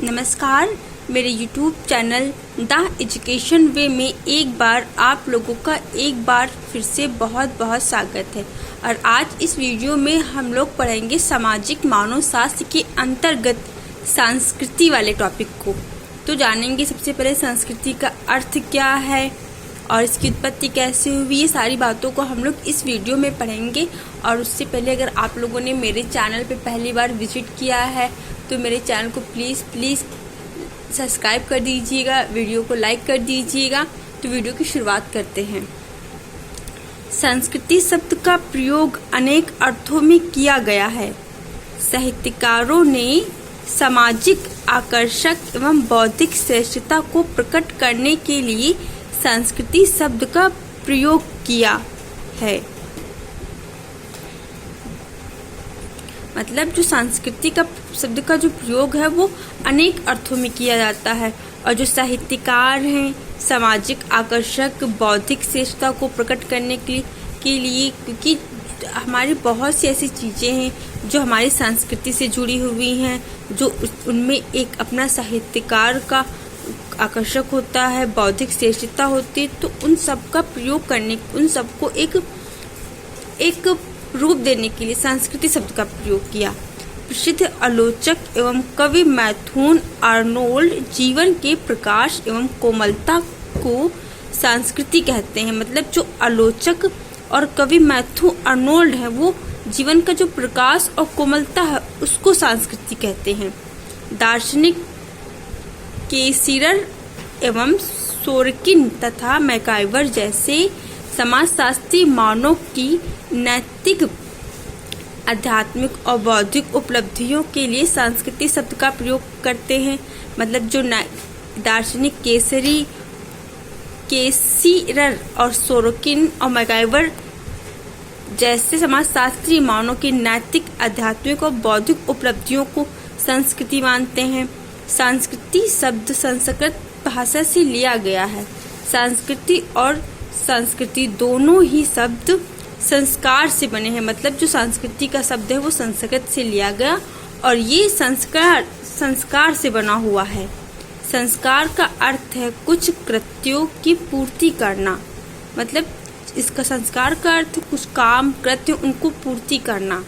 नमस्कार, मेरे YouTube channel the education वे में एक बार आप लोगों का एक बार फिर से बहुत बहुत स्वागत है। और आज इस वीडियो में हम लोग पढ़ेंगे सामाजिक मानव शास्त्र के अंतर्गत संस्कृति वाले टॉपिक को। तो जानेंगे सबसे पहले संस्कृति का अर्थ क्या है और इसकी उत्पत्ति कैसे हुई, ये सारी बातों को हम लोग इस वीडियो में पढ़ेंगे। और उससे पहले अगर आप लोगों ने मेरे चैनल पे पहली बार विजिट किया है तो मेरे चैनल को प्लीज़ सब्सक्राइब कर दीजिएगा, वीडियो को लाइक कर दीजिएगा। तो वीडियो की शुरुआत करते हैं। संस्कृति शब्द का प्रयोग अनेक अर्थों में किया गया है। साहित्यकारों ने सामाजिक आकर्षक एवं बौद्धिक श्रेष्ठता को प्रकट करने के लिए संस्कृति शब्द का प्रयोग किया है। मतलब जो संस्कृति का शब्द का जो प्रयोग है वो अनेक अर्थों में किया जाता है। और जो साहित्यकार हैं सामाजिक आकर्षक बौद्धिक श्रेष्ठता को प्रकट करने के लिए क्योंकि हमारी बहुत सी ऐसी चीज़ें हैं जो हमारी संस्कृति से जुड़ी हुई हैं, जो उनमें एक अपना साहित्यकार का आकर्षक होता है, बौद्धिक श्रेष्ठता होती है। तो उन सब का प्रयोग करने, उन सबको एक रूप देने के लिए संस्कृति शब्द का प्रयोग किया। प्रसिद्ध आलोचक एवं कवि मैथ्यू आर्नोल्ड जीवन के प्रकाश एवं कोमलता को संस्कृति कहते हैं। मतलब जो आलोचक और कवि मैथ्यू आर्नोल्ड है वो जीवन का जो प्रकाश और कोमलता है उसको संस्कृति कहते हैं। दार्शनिक केसिरर एवं सोरकिन तथा मैकाइवर जैसे समाजशास्त्री मानव की नैतिक, आध्यात्मिक और बौद्धिक उपलब्धियों के लिए संस्कृति शब्द का प्रयोग करते हैं। मतलब जो दार्शनिक केसिरर और सोरकिन और मैकाइवर जैसे समाजशास्त्री मानव की नैतिक, आध्यात्मिक और बौद्धिक उपलब्धियों को संस्कृति मानते हैं। संस्कृति शब्द संस्कृत भाषा से लिया गया है। संस्कृति और संस्कृति दोनों ही शब्द संस्कार से बने हैं। मतलब जो संस्कृति का शब्द है वो संस्कृत से लिया गया और ये संस्कार से बना हुआ है। संस्कार का अर्थ है कुछ कृत्यों की पूर्ति करना। मतलब इसका संस्कार का अर्थ कुछ काम, कृत्य, उनको पूर्ति करना।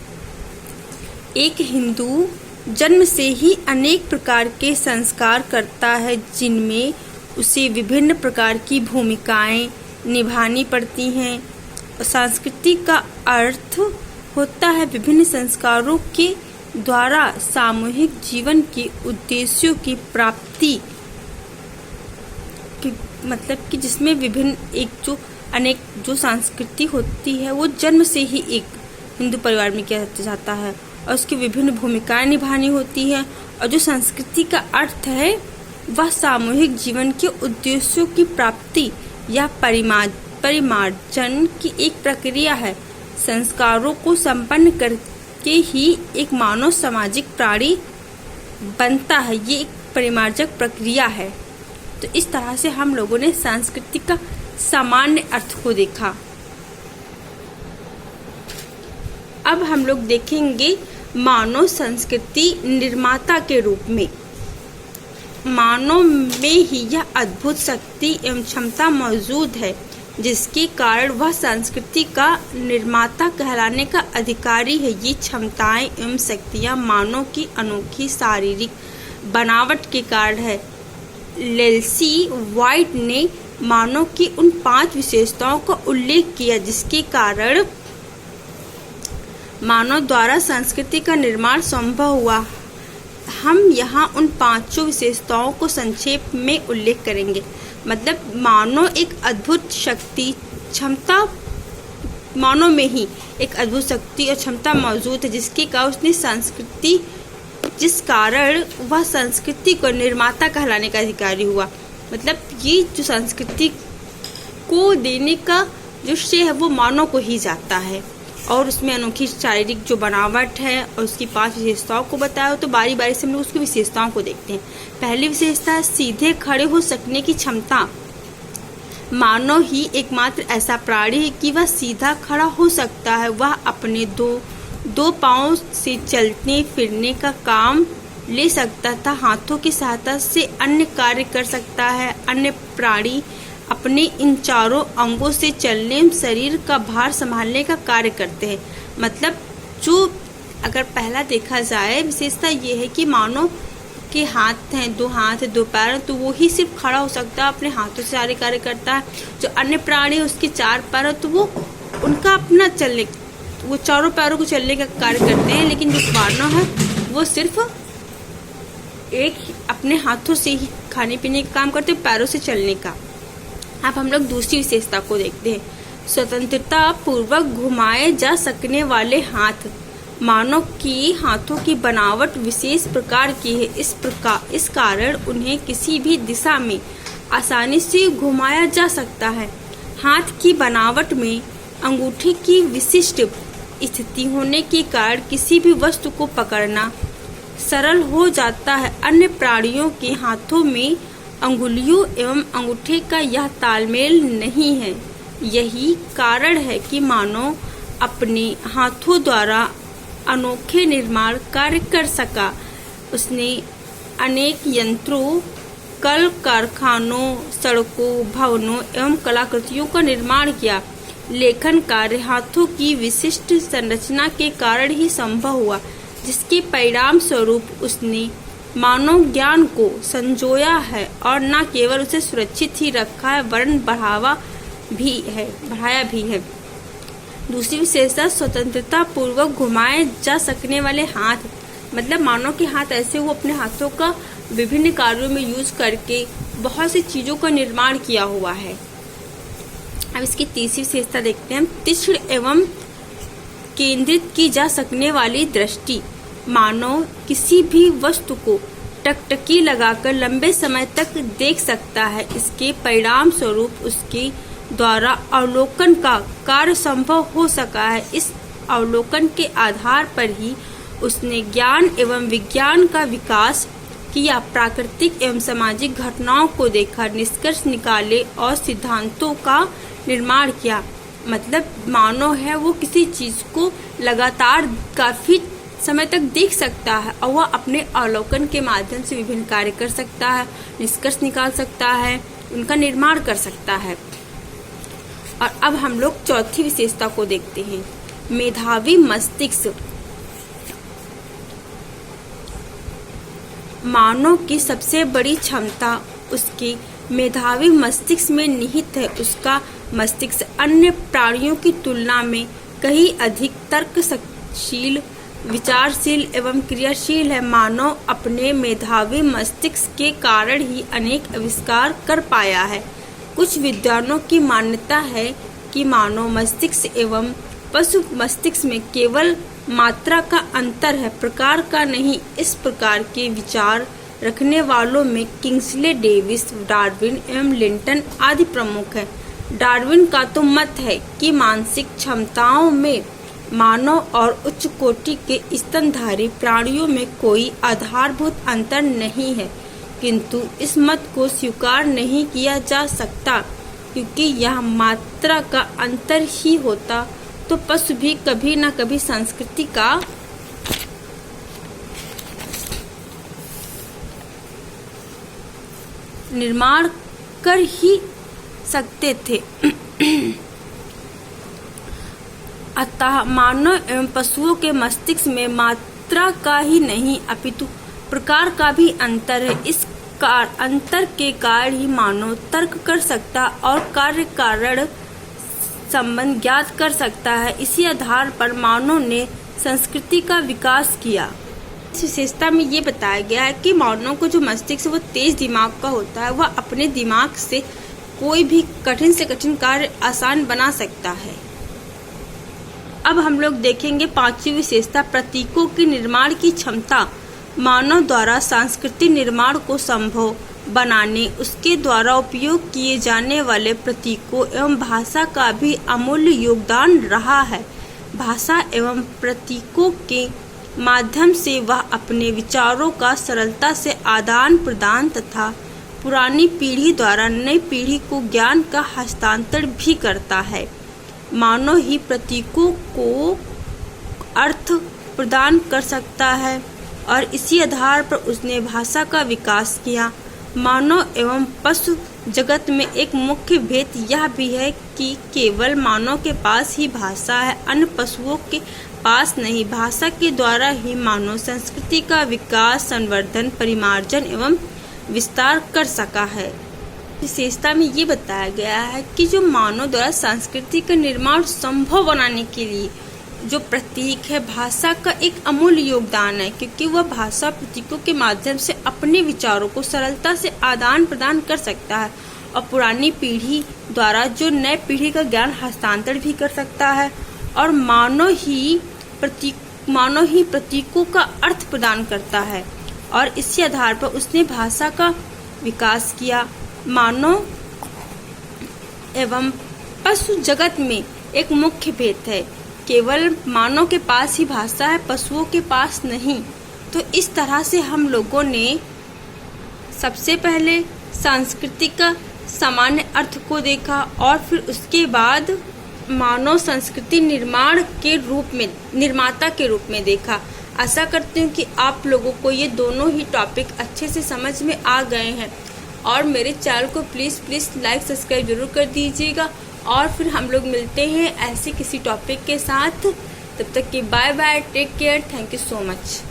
एक हिंदू जन्म से ही अनेक प्रकार के संस्कार करता है जिनमें उसे विभिन्न प्रकार की भूमिकाएं निभानी पड़ती हैं। संस्कृति का अर्थ होता है विभिन्न संस्कारों के द्वारा सामूहिक जीवन के उद्देश्यों की प्राप्ति मतलब कि जिसमें विभिन्न अनेक जो संस्कृति होती है वो जन्म से ही एक हिंदू परिवार में किया जाता है और उसकी विभिन्न भूमिकाएं निभानी होती है। और जो संस्कृति का अर्थ है वह सामूहिक जीवन के उद्देश्यों की प्राप्ति या परिमार्जन की एक प्रक्रिया है। संस्कारों को संपन्न करके ही एक मानव सामाजिक प्राणी बनता है। ये एक परिमार्जक प्रक्रिया है। तो इस तरह से हम लोगों ने संस्कृति का सामान्य अर्थ को देखा। अब हम लोग देखेंगे मानव संस्कृति निर्माता के रूप में। मानव में ही यह अद्भुत शक्ति एवं क्षमता मौजूद है जिसके कारण वह संस्कृति का निर्माता कहलाने का अधिकारी है। ये क्षमताएं एवं शक्तियां मानव की अनोखी शारीरिक बनावट के कारण है। लेस्ली वाइट ने मानव की उन 5 विशेषताओं का उल्लेख किया जिसके कारण मानव द्वारा संस्कृति का निर्माण संभव हुआ। हम यहाँ उन 5 विशेषताओं को संक्षेप में उल्लेख करेंगे। मतलब मानव एक अद्भुत शक्ति क्षमता, मानव में ही एक अद्भुत शक्ति और क्षमता मौजूद है जिसके कारण उसने संस्कृति, जिस कारण वह संस्कृति को निर्माता कहलाने का अधिकारी हुआ। मतलब ये जो संस्कृति को देने का जो श्रेय है वो मानव को ही जाता है। और उसमें अनोखी शारीरिक जो बनावट है और उसकी 5 विशेषताओं को बताया। तो बारी बारी से हम लोग उसकी विशेषताओं को देखते हैं। पहली विशेषता है सीधे खड़े हो सकने की क्षमता। मानव ही एकमात्र ऐसा प्राणी है कि वह सीधा खड़ा हो सकता है। वह अपने दो पांव से चलने फिरने का काम ले सकता था। हाथों की सहायता से अन्य कार्य कर सकता है। अन्य प्राणी अपने इन चारों अंगों से चलने, शरीर का भार संभालने का कार्य करते हैं। मतलब जो अगर पहला देखा जाए, विशेषता ये है कि मानव के हाथ हैं, 2 हाथ है, 2 पैर, तो वो ही सिर्फ खड़ा हो सकता है, अपने हाथों से सारे कार्य करता है। जो अन्य प्राणी उसके 4 पैर है, तो वो उनका अपना चलने, वो चारों पैरों को चलने का कार्य करते हैं। लेकिन जो मानव है वो सिर्फ एक अपने हाथों से ही खाने पीने का काम करते हैं, पैरों से चलने का। अब हम लोग दूसरी विशेषता को देखते हैं। स्वतंत्रता पूर्वक घुमाए जा सकने वाले हाथ। मानव की हाथों की बनावट विशेष प्रकार की है। इस कारण उन्हें किसी भी दिशा में आसानी से घुमाया जा सकता है। हाथ की बनावट में अंगूठे की विशिष्ट स्थिति होने के कारण किसी भी वस्तु को पकड़ना सरल हो जाता है। अन्य प्राणियों के हाथों में अंगुलियों एवं अंगूठे का यह तालमेल नहीं है। यही कारण है कि मानव अपने हाथों द्वारा अनोखे निर्माण कार्य कर सका। उसने अनेक यंत्रों, कल कारखानों, सड़कों, भवनों एवं कलाकृतियों का निर्माण किया। लेखन कार्य हाथों की विशिष्ट संरचना के कारण ही संभव हुआ, जिसके परिणाम स्वरूप उसने मानव ज्ञान को संजोया है और न केवल उसे सुरक्षित ही रखा है वरन बढ़ाया भी है। दूसरी विशेषता स्वतंत्रता पूर्वक घुमाए जा सकने वाले हाथ। मतलब मानव के हाथ ऐसे, वो अपने हाथों का विभिन्न कार्यों में यूज करके बहुत सी चीजों का निर्माण किया हुआ है। अब इसकी तीसरी विशेषता देखते हैं। तीक्ष्ण एवं केंद्रित की जा सकने वाली दृष्टि। मानव किसी भी वस्तु को टकटकी लगाकर लंबे समय तक देख सकता है। इसके परिणाम स्वरूप उसके द्वारा अवलोकन का कार्य संभव हो सका है। इस अवलोकन के आधार पर ही उसने ज्ञान एवं विज्ञान का विकास किया, प्राकृतिक एवं सामाजिक घटनाओं को देखा, निष्कर्ष निकाले और सिद्धांतों का निर्माण किया। मतलब मानव है वो किसी चीज को लगातार काफी समय तक देख सकता है और वह अपने अवलोकन के माध्यम से विभिन्न कार्य कर सकता है, निष्कर्ष निकाल सकता है, उनका निर्माण कर सकता है। और अब हम लोग चौथी विशेषता को देखते हैं। मेधावी मस्तिष्क। मानव की सबसे बड़ी क्षमता उसके मेधावी मस्तिष्क में निहित है। उसका मस्तिष्क अन्य प्राणियों की तुलना में कहीं अधिक तर्कशील, विचारशील एवं क्रियाशील है। मानव अपने मेधावी मस्तिष्क के कारण ही अनेक आविष्कार कर पाया है। कुछ विद्वानों की मान्यता है कि मानव मस्तिष्क एवं पशु मस्तिष्क में केवल मात्रा का अंतर है, प्रकार का नहीं। इस प्रकार के विचार रखने वालों में किंग्सले डेविस, डार्विन एवं लिंटन आदि प्रमुख हैं। डार्विन का तो मत है कि मानसिक क्षमताओं में मानव और उच्च कोटि के स्तनधारी प्राणियों में कोई आधारभूत अंतर नहीं है, किंतु इस मत को स्वीकार नहीं किया जा सकता, क्योंकि यह मात्रा का अंतर ही होता तो पशु भी कभी न कभी संस्कृति का निर्माण कर ही सकते थे। अतः मानव एवं पशुओं के मस्तिष्क में मात्रा का ही नहीं अपितु प्रकार का भी अंतर है। इस अंतर के कारण ही मानव तर्क कर सकता और कार्य कारण संबंध ज्ञात कर सकता है। इसी आधार पर मानव ने संस्कृति का विकास किया। इस विशेषता में ये बताया गया है कि मानव को जो मस्तिष्क वो तेज दिमाग का होता है, वह अपने दिमाग से कोई भी कठिन से कठिन कार्य आसान बना सकता है। अब हम लोग देखेंगे पांचवी विशेषता, प्रतीकों के निर्माण की क्षमता। मानव द्वारा सांस्कृतिक निर्माण को संभव बनाने उसके द्वारा उपयोग किए जाने वाले प्रतीकों एवं भाषा का भी अमूल्य योगदान रहा है। भाषा एवं प्रतीकों के माध्यम से वह अपने विचारों का सरलता से आदान प्रदान तथा पुरानी पीढ़ी द्वारा नई पीढ़ी को ज्ञान का हस्तांतरण भी करता है। मानव ही प्रतीकों को अर्थ प्रदान कर सकता है। और इसी आधार पर उसने भाषा का विकास किया। मानव एवं पशु जगत में एक मुख्य भेद यह भी है कि केवल मानव के पास ही भाषा है, अन्य पशुओं के पास नहीं। भाषा के द्वारा ही मानव संस्कृति का विकास, संवर्धन, परिमार्जन एवं विस्तार कर सका है। विशेषता में ये बताया गया है कि जो मानव द्वारा संस्कृति का निर्माण संभव बनाने के लिए जो प्रतीक है, भाषा का एक अमूल्य योगदान है, क्योंकि वह भाषा प्रतीकों के माध्यम से अपने विचारों को सरलता से आदान प्रदान कर सकता है और पुरानी पीढ़ी द्वारा जो नए पीढ़ी का ज्ञान हस्तांतरण भी कर सकता है। और मानव ही प्रतीकों का अर्थ प्रदान करता है और इसी आधार पर उसने भाषा का विकास किया। मानव एवं पशु जगत में एक मुख्य भेद है, केवल मानव के पास ही भाषा है, पशुओं के पास नहीं। तो इस तरह से हम लोगों ने सबसे पहले सांस्कृतिक का सामान्य अर्थ को देखा और फिर उसके बाद मानव संस्कृति निर्माता के रूप में देखा। आशा करती हूँ कि आप लोगों को ये दोनों ही टॉपिक अच्छे से समझ में आ गए हैं और मेरे चैनल को प्लीज़ लाइक सब्सक्राइब जरूर कर दीजिएगा और फिर हम लोग मिलते हैं ऐसे किसी टॉपिक के साथ। तब तक कि bye bye, take care, thank you so much.